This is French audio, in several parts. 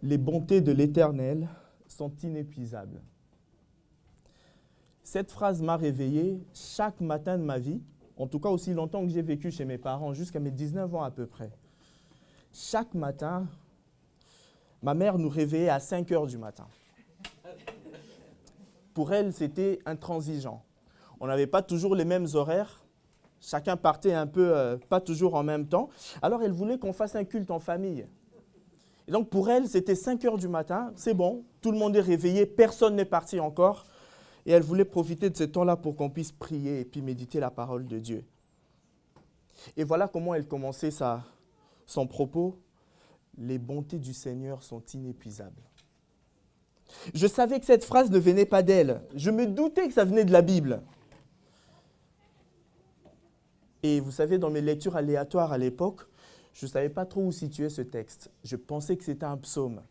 Les bontés de l'Éternel sont inépuisables. Cette phrase m'a réveillé chaque matin de ma vie, en tout cas aussi longtemps que j'ai vécu chez mes parents, jusqu'à mes 19 ans à peu près. Chaque matin, ma mère nous réveillait à 5 heures du matin. Pour elle, c'était intransigeant. On n'avait pas toujours les mêmes horaires. Chacun partait un peu, pas toujours en même temps. Alors, elle voulait qu'on fasse un culte en famille. Et donc, pour elle, c'était 5 heures du matin. C'est bon, tout le monde est réveillé, personne n'est parti encore. Et elle voulait profiter de ce temps-là pour qu'on puisse prier et puis méditer la parole de Dieu. Et voilà comment elle commençait son propos. Les bontés du Seigneur sont inépuisables. Je savais que cette phrase ne venait pas d'elle. Je me doutais que ça venait de la Bible. Et vous savez, dans mes lectures aléatoires à l'époque, je ne savais pas trop où situer ce texte. Je pensais que c'était un psaume.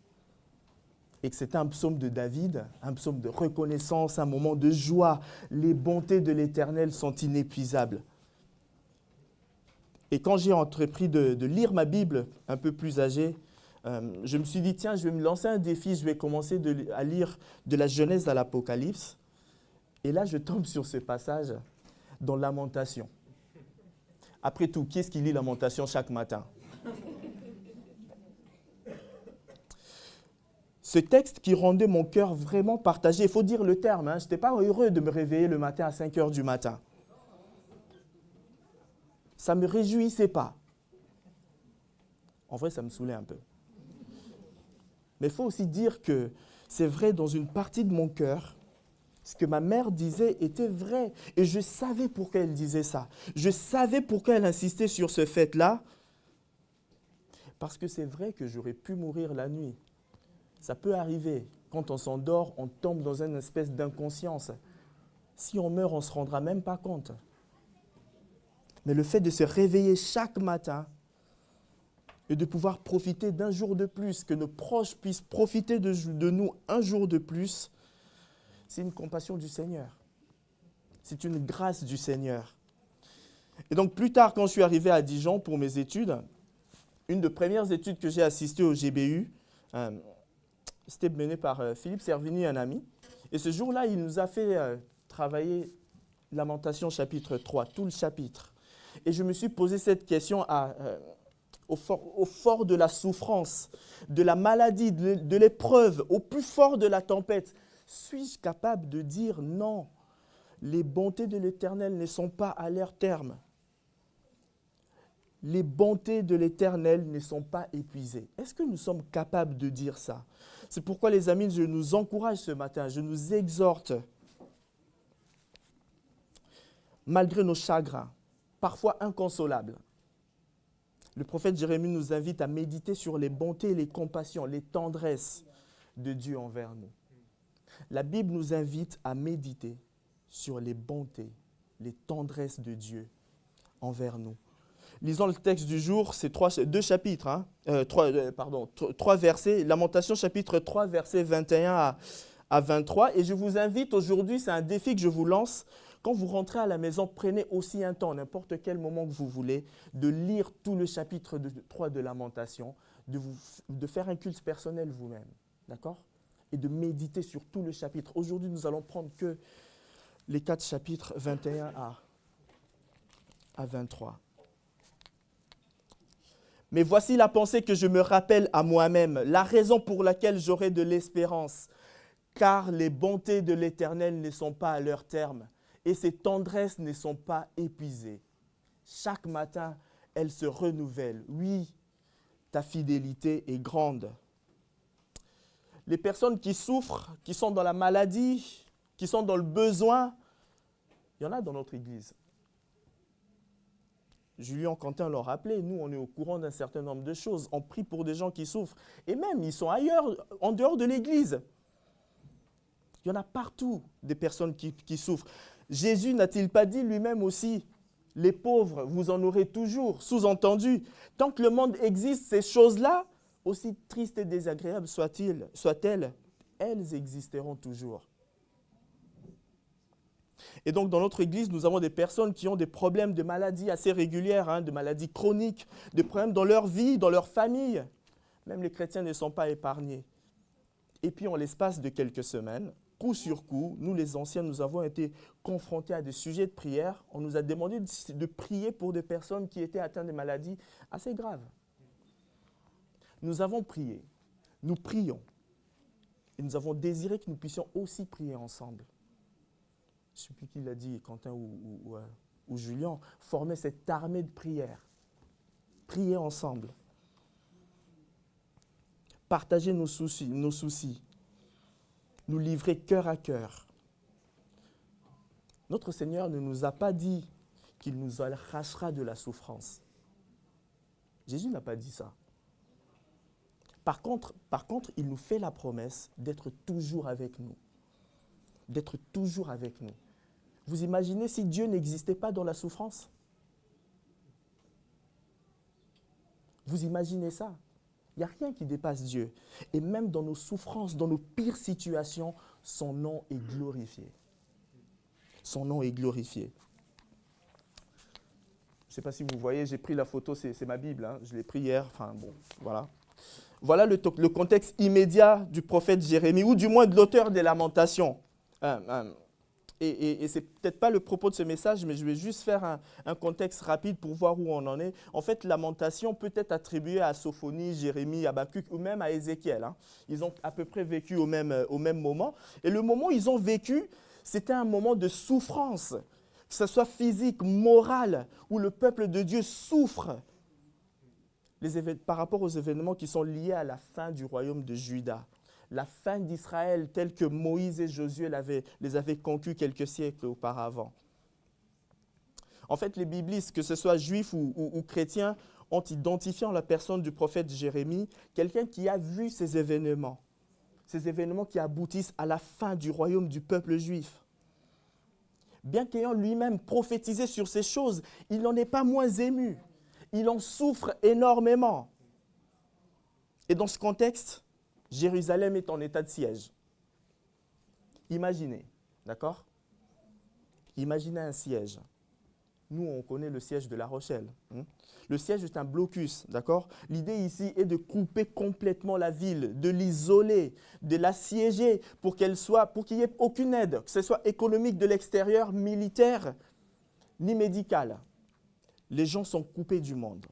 Et que c'était un psaume de David, un psaume de reconnaissance, un moment de joie. Les bontés de l'Éternel sont inépuisables. Et quand j'ai entrepris de lire ma Bible un peu plus âgé, je me suis dit, tiens, je vais me lancer un défi, je vais commencer à lire de la Genèse à l'Apocalypse. Et là, je tombe sur ce passage dans Lamentation. Après tout, qui est-ce qui lit Lamentation chaque matin? Ce texte qui rendait mon cœur vraiment partagé, il faut dire le terme, je n'étais pas heureux de me réveiller le matin à 5 heures du matin. Ça ne me réjouissait pas. En vrai, ça me saoulait un peu. Mais il faut aussi dire que c'est vrai dans une partie de mon cœur, ce que ma mère disait était vrai. Et je savais pourquoi elle disait ça. Je savais pourquoi elle insistait sur ce fait-là. Parce que c'est vrai que j'aurais pu mourir la nuit. Ça peut arriver. Quand on s'endort, on tombe dans une espèce d'inconscience. Si on meurt, on ne se rendra même pas compte. Mais le fait de se réveiller chaque matin et de pouvoir profiter d'un jour de plus, que nos proches puissent profiter de nous un jour de plus, c'est une compassion du Seigneur. C'est une grâce du Seigneur. Et donc plus tard, quand je suis arrivé à Dijon pour mes études, une des premières études que j'ai assistées au GBU, c'était mené par Philippe Servini, un ami. Et ce jour-là, il nous a fait travailler Lamentation chapitre 3, tout le chapitre. Et je me suis posé cette question au fort de la souffrance, de la maladie, de l'épreuve, au plus fort de la tempête. Suis-je capable de dire non? Les bontés de l'Éternel ne sont pas à leur terme. Les bontés de l'Éternel ne sont pas épuisées. Est-ce que nous sommes capables de dire ça? C'est pourquoi, les amis, je nous encourage ce matin, je nous exhorte, malgré nos chagrins, parfois inconsolables. Le prophète Jérémie nous invite à méditer sur les bontés, les compassions, les tendresses de Dieu envers nous. La Bible nous invite à méditer sur les bontés, les tendresses de Dieu envers nous. Lisons le texte du jour, c'est trois versets, Lamentation chapitre 3, versets 21 à 23. Et je vous invite aujourd'hui, c'est un défi que je vous lance, quand vous rentrez à la maison, prenez aussi un temps, n'importe quel moment que vous voulez, de lire tout le chapitre 3 de Lamentation, de faire un culte personnel vous-même, d'accord? Et de méditer sur tout le chapitre. Aujourd'hui, nous allons prendre que les 4 chapitres 21 à 23. Mais voici la pensée que je me rappelle à moi-même, la raison pour laquelle j'aurai de l'espérance. Car les bontés de l'Éternel ne sont pas à leur terme et ses tendresses ne sont pas épuisées. Chaque matin, elles se renouvellent. Oui, ta fidélité est grande. Les personnes qui souffrent, qui sont dans la maladie, qui sont dans le besoin, il y en a dans notre église. Julien Quentin l'a rappelé, nous on est au courant d'un certain nombre de choses. On prie pour des gens qui souffrent. Et même, ils sont ailleurs, en dehors de l'église. Il y en a partout des personnes qui souffrent. Jésus n'a-t-il pas dit lui-même aussi, les pauvres, vous en aurez toujours, sous-entendu. Tant que le monde existe, ces choses-là, aussi tristes et désagréables soient-elles, elles existeront toujours. Et donc, dans notre église, nous avons des personnes qui ont des problèmes de maladies assez régulières, de maladies chroniques, des problèmes dans leur vie, dans leur famille. Même les chrétiens ne sont pas épargnés. Et puis, en l'espace de quelques semaines, coup sur coup, nous les anciens, nous avons été confrontés à des sujets de prière. On nous a demandé de prier pour des personnes qui étaient atteintes de maladies assez graves. Nous avons prié, nous prions. Et nous avons désiré que nous puissions aussi prier ensemble. Je ne sais plus qui l'a dit, Quentin ou Julien, former cette armée de prière. Prier ensemble. Partager nos soucis. Nous livrer cœur à cœur. Notre Seigneur ne nous a pas dit qu'il nous arrachera de la souffrance. Jésus n'a pas dit ça. Par contre, il nous fait la promesse d'être toujours avec nous. D'être toujours avec nous. Vous imaginez si Dieu n'existait pas dans la souffrance? Vous imaginez ça? Il n'y a rien qui dépasse Dieu. Et même dans nos souffrances, dans nos pires situations, son nom est glorifié. Son nom est glorifié. Je ne sais pas si vous voyez, j'ai pris la photo, c'est ma Bible, hein. Je l'ai pris hier, enfin bon, voilà. Voilà le contexte immédiat du prophète Jérémie, ou du moins de l'auteur des Lamentations. Et ce n'est peut-être pas le propos de ce message, mais je vais juste faire un contexte rapide pour voir où on en est. En fait, Lamentation peut être attribuée à Sophonie, Jérémie, Habakkuk ou même à Ézéchiel, hein. Ils ont à peu près vécu au même moment. Et le moment où ils ont vécu, c'était un moment de souffrance, que ce soit physique, morale, où le peuple de Dieu souffre par rapport aux événements qui sont liés à la fin du royaume de Juda. La fin d'Israël telle que Moïse et Josué les avaient conquis quelques siècles auparavant. En fait, les biblistes, que ce soit juifs ou chrétiens, ont identifié en la personne du prophète Jérémie quelqu'un qui a vu ces événements qui aboutissent à la fin du royaume du peuple juif. Bien qu'ayant lui-même prophétisé sur ces choses, il n'en est pas moins ému. Il en souffre énormément. Et dans ce contexte, Jérusalem est en état de siège. Imaginez, d'accord? Imaginez un siège. Nous, on connaît le siège de La Rochelle. Le siège est un blocus, d'accord? L'idée ici est de couper complètement la ville, de l'isoler, de l'assiéger pour qu'il n'y ait aucune aide, que ce soit économique de l'extérieur, militaire, ni médicale. Les gens sont coupés du monde.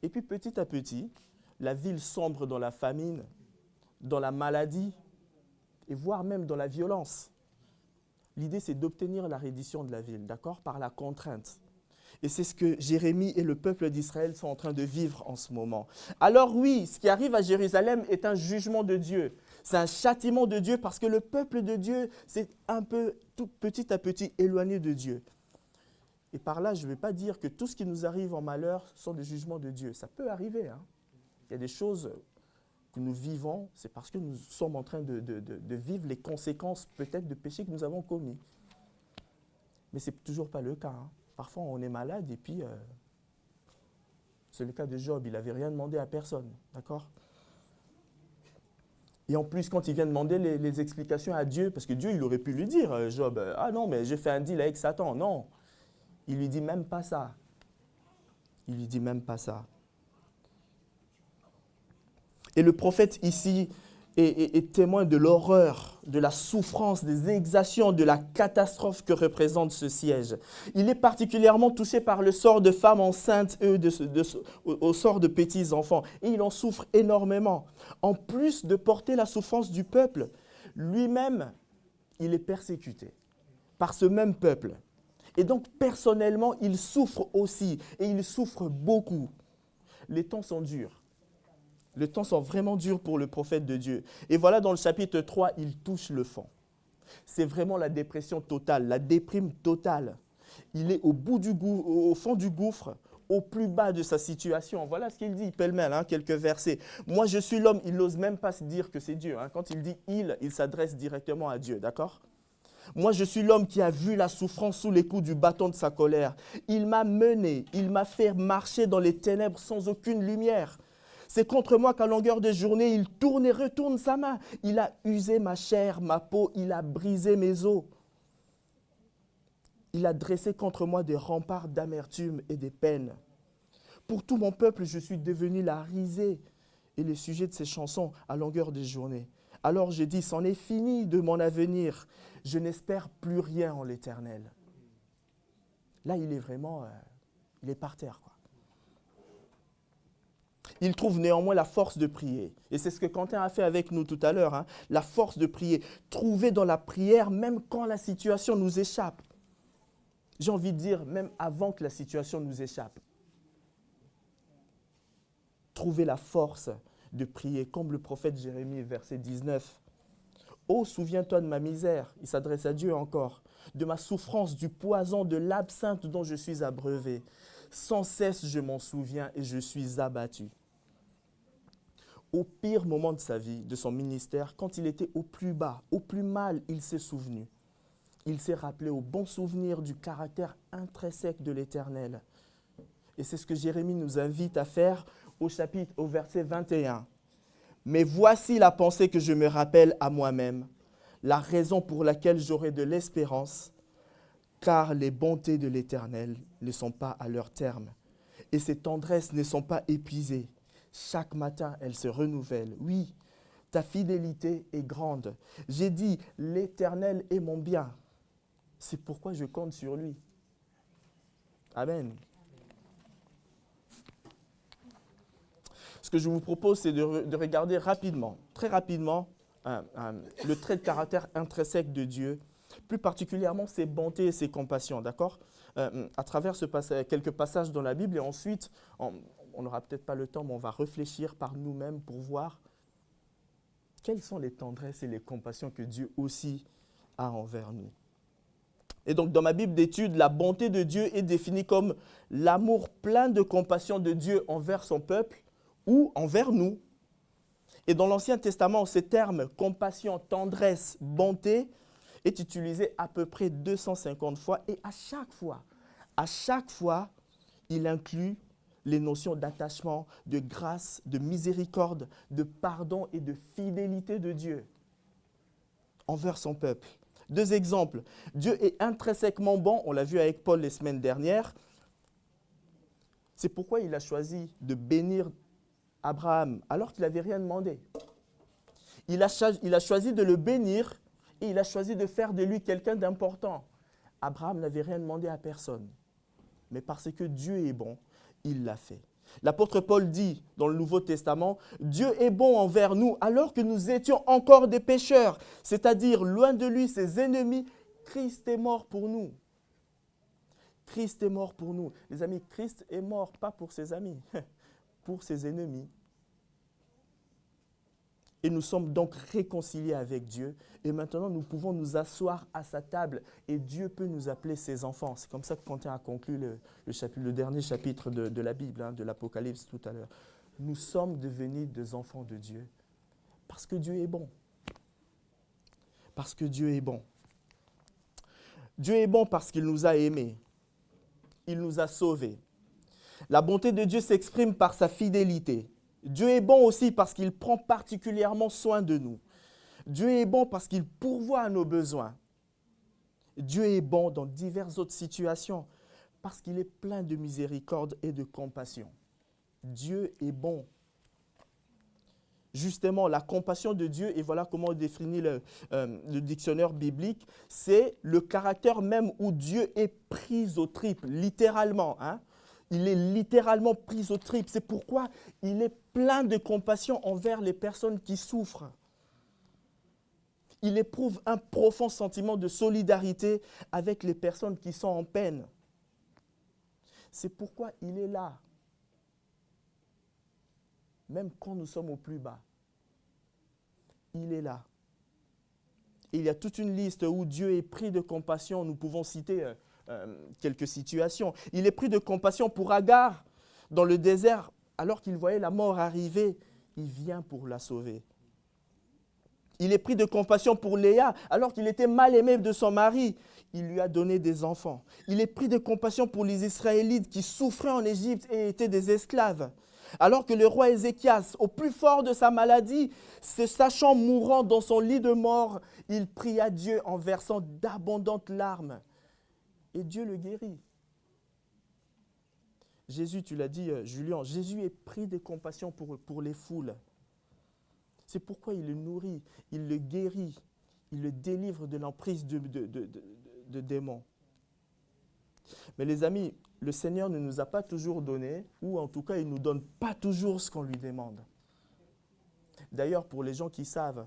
Et puis petit à petit, la ville sombre dans la famine, dans la maladie, et voire même dans la violence. L'idée, c'est d'obtenir la reddition de la ville, d'accord, par la contrainte. Et c'est ce que Jérémie et le peuple d'Israël sont en train de vivre en ce moment. Alors oui, ce qui arrive à Jérusalem est un jugement de Dieu. C'est un châtiment de Dieu parce que le peuple de Dieu s'est un peu, tout petit à petit, éloigné de Dieu. Et par là, je ne vais pas dire que tout ce qui nous arrive en malheur sont des jugements de Dieu. Ça peut arriver, hein. Il y a des choses que nous vivons, c'est parce que nous sommes en train de vivre les conséquences peut-être de péchés que nous avons commis. Mais ce n'est toujours pas le cas, hein. Parfois, on est malade et puis, c'est le cas de Job, il n'avait rien demandé à personne, d'accord? Et en plus, quand il vient demander les explications à Dieu, parce que Dieu, il aurait pu lui dire, Job, ah non, mais j'ai fait un deal avec Satan, non. Il lui dit même pas ça. Il lui dit même pas ça. Et le prophète ici est témoin de l'horreur, de la souffrance, des exactions, de la catastrophe que représente ce siège. Il est particulièrement touché par le sort de femmes enceintes et au sort de petits enfants. Et il en souffre énormément. En plus de porter la souffrance du peuple, lui-même, il est persécuté par ce même peuple. Et donc, personnellement, il souffre aussi, et il souffre beaucoup. Les temps sont durs. Les temps sont vraiment durs pour le prophète de Dieu. Et voilà, dans le chapitre 3, il touche le fond. C'est vraiment la dépression totale, la déprime totale. Il est au fond du gouffre, au plus bas de sa situation. Voilà ce qu'il dit, pêle-mêle, hein, quelques versets. Moi, je suis l'homme, il n'ose même pas se dire que c'est Dieu, hein. Quand il dit « il s'adresse directement à Dieu, d'accord ? Moi, je suis l'homme qui a vu la souffrance sous les coups du bâton de sa colère. Il m'a mené, il m'a fait marcher dans les ténèbres sans aucune lumière. C'est contre moi qu'à longueur de journée, il tourne et retourne sa main. Il a usé ma chair, ma peau, il a brisé mes os. Il a dressé contre moi des remparts d'amertume et des peines. Pour tout mon peuple, je suis devenu la risée et les sujets de ses chansons à longueur des journées. Alors j'ai dit, c'en est fini de mon avenir. Je n'espère plus rien en l'Éternel. Là, il est vraiment, il est par terre, quoi. Il trouve néanmoins la force de prier. Et c'est ce que Quentin a fait avec nous tout à l'heure, hein, la force de prier. Trouver dans la prière, même quand la situation nous échappe. J'ai envie de dire, même avant que la situation nous échappe. Trouver la force de prier, comme le prophète Jérémie, verset 19. « Oh, souviens-toi de ma misère », il s'adresse à Dieu encore, « de ma souffrance, du poison, de l'absinthe dont je suis abreuvé. Sans cesse je m'en souviens et je suis abattu. » Au pire moment de sa vie, de son ministère, quand il était au plus bas, au plus mal, il s'est souvenu. Il s'est rappelé au bon souvenir du caractère intrinsèque de l'Éternel. Et c'est ce que Jérémie nous invite à faire au verset 21. « Mais voici la pensée que je me rappelle à moi-même, la raison pour laquelle j'aurai de l'espérance, car les bontés de l'Éternel ne sont pas à leur terme, et ses tendresses ne sont pas épuisées. Chaque matin, elles se renouvellent. Oui, ta fidélité est grande. J'ai dit, l'Éternel est mon bien. C'est pourquoi je compte sur lui. » Amen. Ce que je vous propose, c'est de regarder rapidement, très rapidement, le trait de caractère intrinsèque de Dieu, plus particulièrement ses bontés et ses compassions, d'accord ? À travers quelques passages dans la Bible, et ensuite, on n'aura peut-être pas le temps, mais on va réfléchir par nous-mêmes pour voir quelles sont les tendresses et les compassions que Dieu aussi a envers nous. Et donc, dans ma Bible d'études, la bonté de Dieu est définie comme l'amour plein de compassion de Dieu envers son peuple ou envers nous. Et dans l'Ancien Testament, ces termes compassion, tendresse, bonté est utilisé à peu près 250 fois. Et à chaque fois, il inclut les notions d'attachement, de grâce, de miséricorde, de pardon et de fidélité de Dieu envers son peuple. 2 exemples. Dieu est intrinsèquement bon, on l'a vu avec Paul les semaines dernières. C'est pourquoi il a choisi de bénir Abraham alors qu'il n'avait rien demandé. Il a choisi de le bénir et il a choisi de faire de lui quelqu'un d'important. Abraham n'avait rien demandé à personne. Mais parce que Dieu est bon, il l'a fait. L'apôtre Paul dit dans le Nouveau Testament, « Dieu est bon envers nous alors que nous étions encore des pécheurs, c'est-à-dire loin de lui, ses ennemis. Christ est mort pour nous. » Christ est mort pour nous. Les amis, Christ est mort pas pour ses amis, pour ses ennemis. Et nous sommes donc réconciliés avec Dieu. Et maintenant, nous pouvons nous asseoir à sa table. Et Dieu peut nous appeler ses enfants. C'est comme ça que Quentin a conclu le dernier chapitre de la Bible, de l'Apocalypse tout à l'heure. Nous sommes devenus des enfants de Dieu. Parce que Dieu est bon. Parce que Dieu est bon. Dieu est bon parce qu'il nous a aimés. Il nous a sauvés. La bonté de Dieu s'exprime par sa fidélité. Dieu est bon aussi parce qu'il prend particulièrement soin de nous. Dieu est bon parce qu'il pourvoit à nos besoins. Dieu est bon dans diverses autres situations parce qu'il est plein de miséricorde et de compassion. Dieu est bon. Justement, la compassion de Dieu, et voilà comment on définit le dictionnaire biblique, c'est le caractère même où Dieu est pris aux tripes, littéralement, hein. Il est littéralement pris aux tripes. C'est pourquoi il est plein de compassion envers les personnes qui souffrent. Il éprouve un profond sentiment de solidarité avec les personnes qui sont en peine. C'est pourquoi il est là, même quand nous sommes au plus bas. Il est là. Et il y a toute une liste où Dieu est pris de compassion. Nous pouvons citer quelques situations. Il est pris de compassion pour Agar dans le désert. Alors qu'il voyait la mort arriver, il vient pour la sauver. Il est pris de compassion pour Léa, alors qu'il était mal aimé de son mari. Il lui a donné des enfants. Il est pris de compassion pour les Israélites qui souffraient en Égypte et étaient des esclaves. Alors que le roi Ézéchias, au plus fort de sa maladie, se sachant mourant dans son lit de mort, il pria Dieu en versant d'abondantes larmes. Et Dieu le guérit. Jésus, tu l'as dit, Julien, Jésus est pris de compassion pour les foules. C'est pourquoi il le nourrit, il le guérit, il le délivre de l'emprise de démons. Mais les amis, le Seigneur ne nous a pas toujours donné, ou en tout cas, il ne nous donne pas toujours ce qu'on lui demande. D'ailleurs, pour les gens qui savent,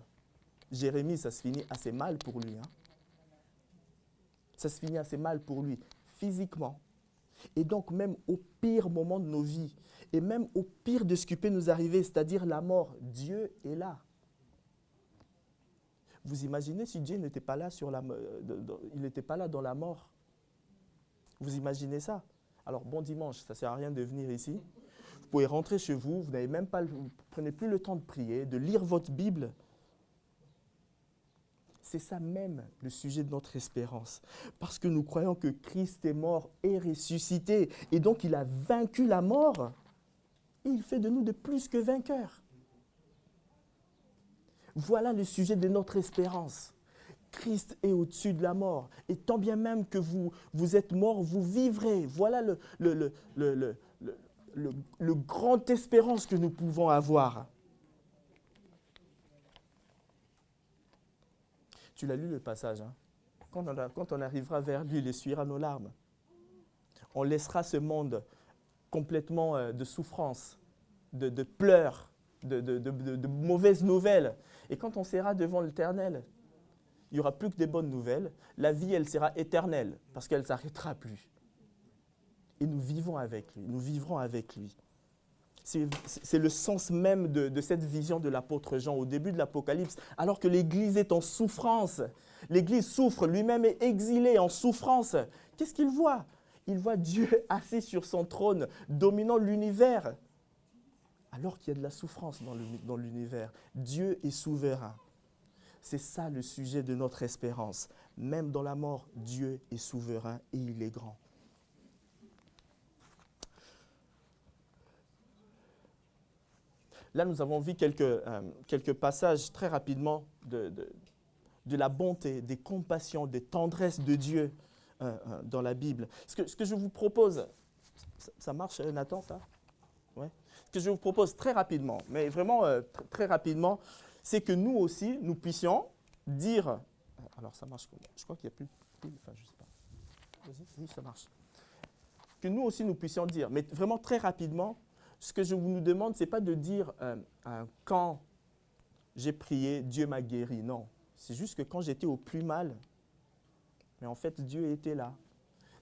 Jérémie, ça se finit assez mal pour lui. Ça se finit assez mal pour lui, physiquement. Et donc, même au pire moment de nos vies, et même au pire de ce qui peut nous arriver, c'est-à-dire la mort, Dieu est là. Vous imaginez si Dieu n'était pas là, il n'était pas là dans la mort? Vous imaginez ça? Alors, bon dimanche, ça ne sert à rien de venir ici. Vous pouvez rentrer chez vous, vous n'avez même pas, vous prenez plus le temps de prier, de lire votre Bible. C'est ça même le sujet de notre espérance. Parce que nous croyons que Christ est mort et ressuscité. Et donc il a vaincu la mort. Et il fait de nous de plus que vainqueurs. Voilà le sujet de notre espérance. Christ est au-dessus de la mort. Et tant bien même que vous êtes mort, vous vivrez. Voilà le grand espérance que nous pouvons avoir. Tu l'as lu le passage, hein? Quand on arrivera vers lui, il essuiera nos larmes. On laissera ce monde complètement de souffrance, de pleurs, de mauvaises nouvelles. Et quand on sera devant l'Éternel, il n'y aura plus que des bonnes nouvelles. La vie, elle sera éternelle parce qu'elle ne s'arrêtera plus. Et nous vivons avec lui, nous vivrons avec lui. C'est le sens même de cette vision de l'apôtre Jean au début de l'Apocalypse. Alors que l'Église est en souffrance, l'Église souffre, lui-même est exilé en souffrance. Qu'est-ce qu'il voit? Il voit Dieu assis sur son trône, dominant l'univers. Alors qu'il y a de la souffrance dans l'univers, Dieu est souverain. C'est ça le sujet de notre espérance. Même dans la mort, Dieu est souverain et il est grand. Là, nous avons vu quelques passages très rapidement de la bonté, des compassions, des tendresses de Dieu dans la Bible. Ce que je vous propose, ça marche Nathan, ça? Ouais. Ce que je vous propose très rapidement, mais vraiment très rapidement, c'est que nous aussi, nous puissions dire... Alors ça marche comment? Je crois qu'il n'y a plus de pile, enfin je ne sais pas. Vas-y, oui, ça marche. Que nous aussi, nous puissions dire, mais vraiment très rapidement, ce que je vous demande, ce n'est pas de dire quand j'ai prié, Dieu m'a guéri. Non, c'est juste que quand j'étais au plus mal, mais en fait, Dieu était là.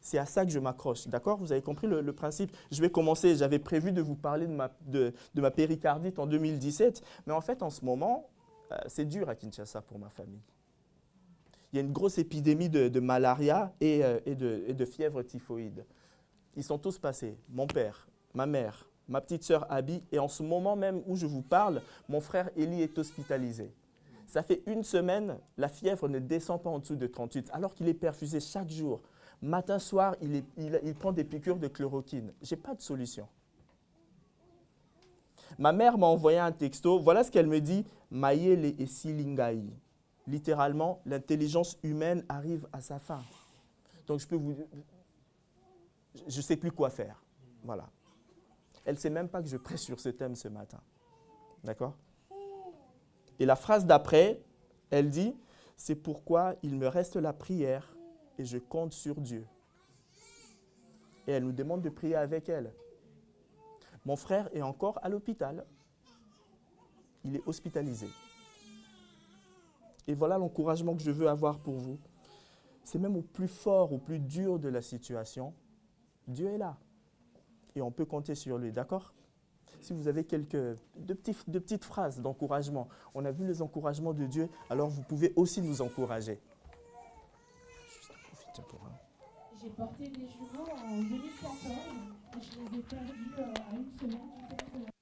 C'est à ça que je m'accroche. D'accord? Vous avez compris le principe? Je vais commencer. J'avais prévu de vous parler de ma péricardite en 2017. Mais en fait, en ce moment, c'est dur à Kinshasa pour ma famille. Il y a une grosse épidémie de malaria et de fièvre typhoïde. Ils sont tous passés. Mon père, ma mère, ma petite sœur Abby. Et en ce moment même où je vous parle, mon frère Eli est hospitalisé. Ça fait une semaine, la fièvre ne descend pas en dessous de 38, alors qu'il est perfusé chaque jour. Matin, soir, il prend des piqûres de chloroquine. Je n'ai pas de solution. Ma mère m'a envoyé un texto. Voilà ce qu'elle me dit. Mayele et Silingai. Littéralement, l'intelligence humaine arrive à sa fin. Donc, je ne sais plus quoi faire. Voilà. Elle ne sait même pas que je prêche sur ce thème ce matin. D'accord? Et la phrase d'après, elle dit, c'est pourquoi il me reste la prière et je compte sur Dieu. Et elle nous demande de prier avec elle. Mon frère est encore à l'hôpital. Il est hospitalisé. Et voilà l'encouragement que je veux avoir pour vous. C'est même au plus fort, au plus dur de la situation, Dieu est là. Et on peut compter sur lui, d'accord? Si vous avez de petites phrases d'encouragement, on a vu les encouragements de Dieu, alors vous pouvez aussi nous encourager. J'ai porté des jumeaux en 2014 et je les ai perdus à une semaine du fait de la...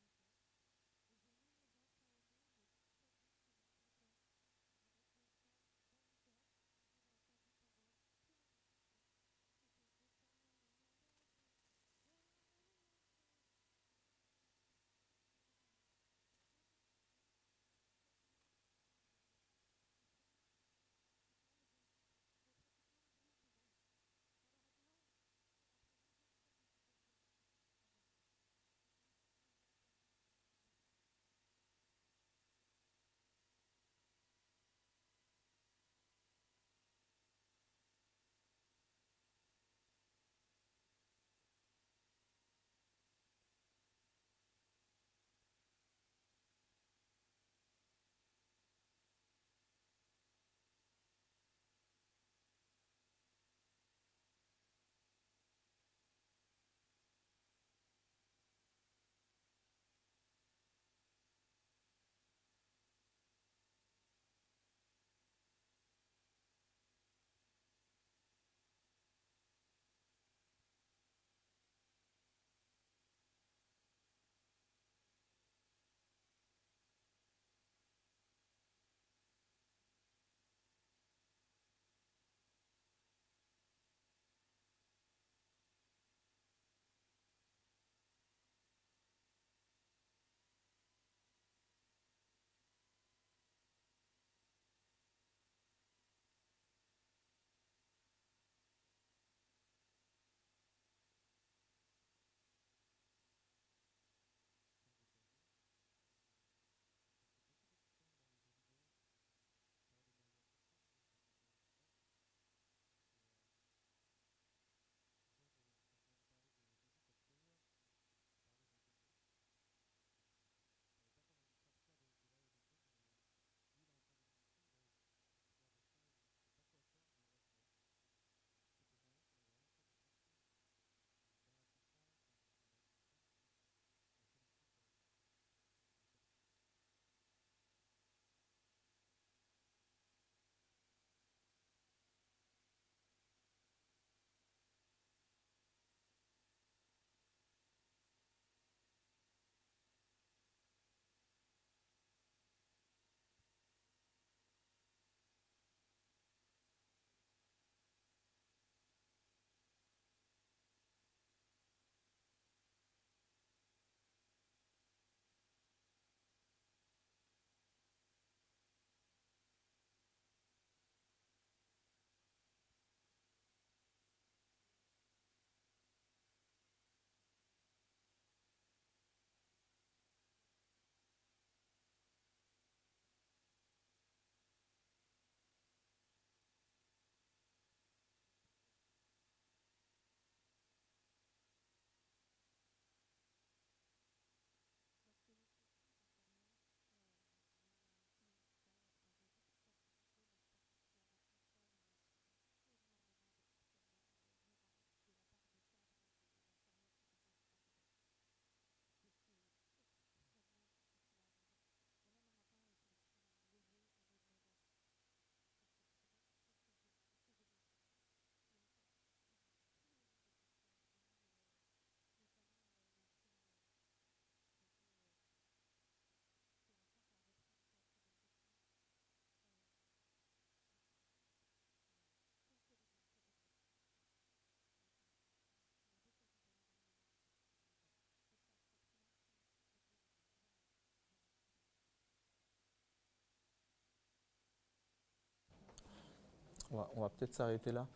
On va peut-être s'arrêter là.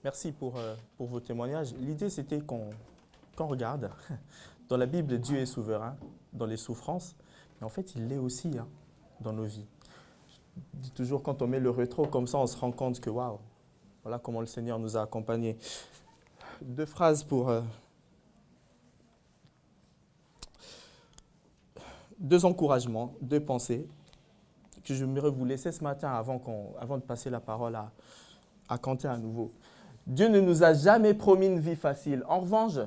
Merci pour vos témoignages. L'idée, c'était qu'on regarde. Dans la Bible, Dieu est souverain dans les souffrances, mais en fait, il l'est aussi dans nos vies. Je dis toujours, quand on met le rétro comme ça, on se rend compte que, waouh, voilà comment le Seigneur nous a accompagnés. 2 phrases pour... 2 encouragements, 2 pensées que j'aimerais vous laisser ce matin avant de passer la parole à Quentin à nouveau. Dieu ne nous a jamais promis une vie facile. En revanche,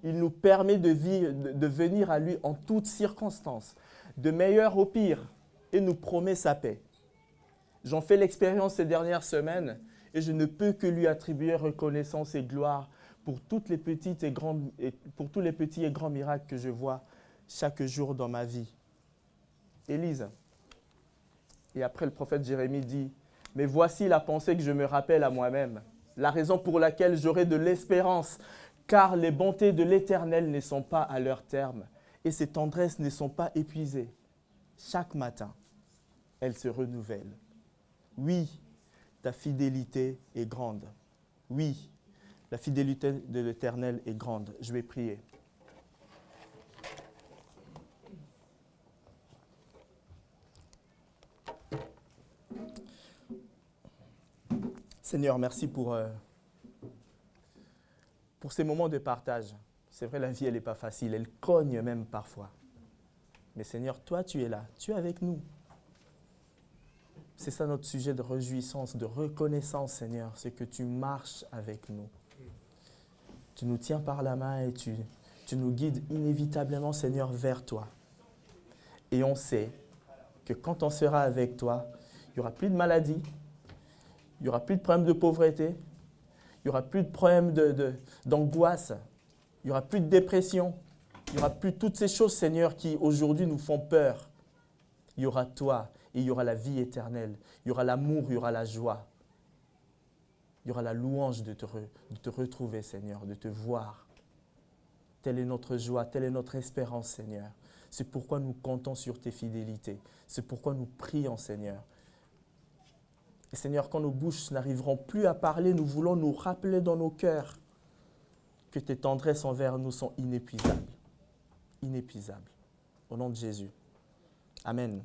il nous permet de venir à lui en toutes circonstances, de meilleur au pire, et nous promet sa paix. J'en fais l'expérience ces dernières semaines et je ne peux que lui attribuer reconnaissance et gloire pour tous les petits et grands miracles que je vois chaque jour dans ma vie. Élise, et après le prophète Jérémie dit, « Mais voici la pensée que je me rappelle à moi-même, la raison pour laquelle j'aurai de l'espérance, car les bontés de l'Éternel ne sont pas à leur terme et ses tendresses ne sont pas épuisées. Chaque matin, elles se renouvellent. Oui, ta fidélité est grande. Oui, la fidélité de l'Éternel est grande. » Je vais prier. Seigneur, merci pour ces moments de partage. C'est vrai, la vie, elle n'est pas facile. Elle cogne même parfois. Mais Seigneur, toi, tu es là. Tu es avec nous. C'est ça notre sujet de réjouissance, de reconnaissance, Seigneur. C'est que tu marches avec nous. Tu nous tiens par la main et tu nous guides inévitablement, Seigneur, vers toi. Et on sait que quand on sera avec toi, il n'y aura plus de maladie, il n'y aura plus de problème de pauvreté, il n'y aura plus de problème d'angoisse, il n'y aura plus de dépression, il n'y aura plus toutes ces choses, Seigneur, qui aujourd'hui nous font peur. Il y aura toi et il y aura la vie éternelle, il y aura l'amour, il y aura la joie, il y aura la louange de te retrouver, Seigneur, de te voir. Telle est notre joie, telle est notre espérance, Seigneur. C'est pourquoi nous comptons sur tes fidélités. C'est pourquoi nous prions, Seigneur. Et Seigneur, quand nos bouches n'arriveront plus à parler, nous voulons nous rappeler dans nos cœurs que tes tendresses envers nous sont inépuisables. Inépuisables. Au nom de Jésus. Amen.